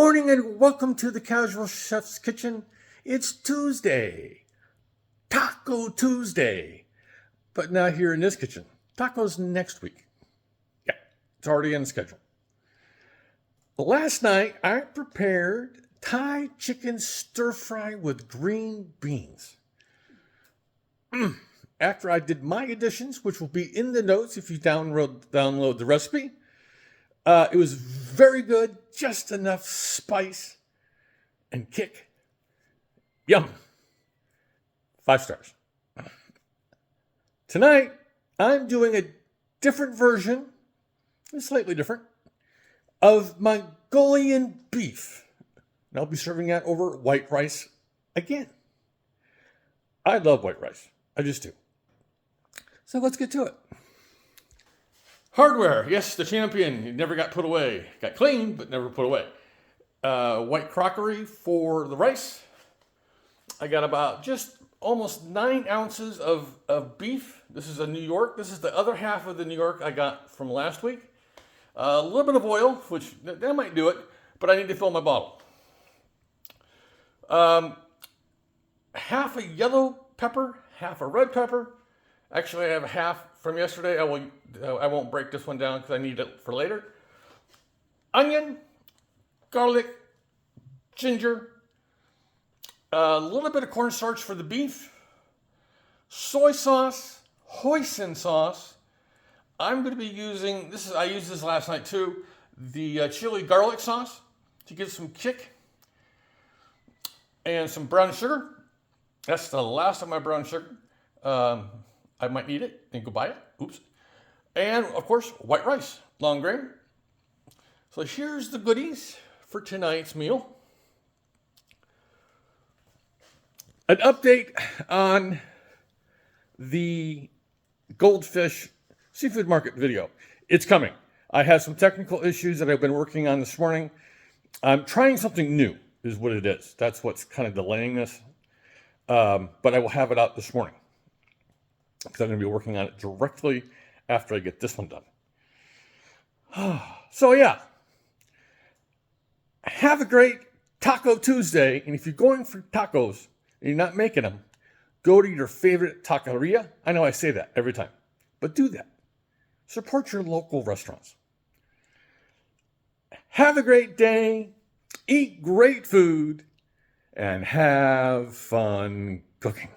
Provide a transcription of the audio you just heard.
morning and welcome to the Casual Chef's Kitchen. It's Tuesday, Taco Tuesday, but not here in this kitchen. Tacos next week. Yeah, it's already in the schedule. Last night, I prepared Thai chicken stir-fry with green beans. After I did my additions, which will be in the notes if you download the recipe, it was very good, just enough spice and kick. Yum. 5 stars. Tonight, I'm doing a different version, slightly different, of Mongolian beef. And I'll be serving that over white rice again. I love white rice. I just do. So let's get to it. Hardware, yes, the champion. It never got put away. Got cleaned, but never put away. White crockery for the rice. I got about just almost 9 ounces of beef. This is a New York. This is the other half of the New York I got from last week. A little bit of oil, which that might do it, but I need to fill my bottle. Half a yellow pepper, half a red pepper. Actually, I have half from yesterday. I won't break this one down because I need it for later. Onion, garlic, ginger, a little bit of cornstarch for the beef, soy sauce, hoisin sauce. I'm going to be using this. I used this last night too. The chili garlic sauce to give some kick, and some brown sugar. That's the last of my brown sugar. I might need it and go buy it. Oops. And of course, white rice, long grain. So here's the goodies for tonight's meal. An update on the goldfish seafood market video. It's coming. I have some technical issues that I've been working on this morning. I'm trying something new, is what it is. That's what's kind of delaying this. But I will have it out this morning, because I'm going to be working on it directly after I get this one done. So yeah, have a great Taco Tuesday. And if you're going for tacos and you're not making them, go to your favorite taqueria. I know I say that every time, but do that. Support your local restaurants. Have a great day, eat great food, and have fun cooking.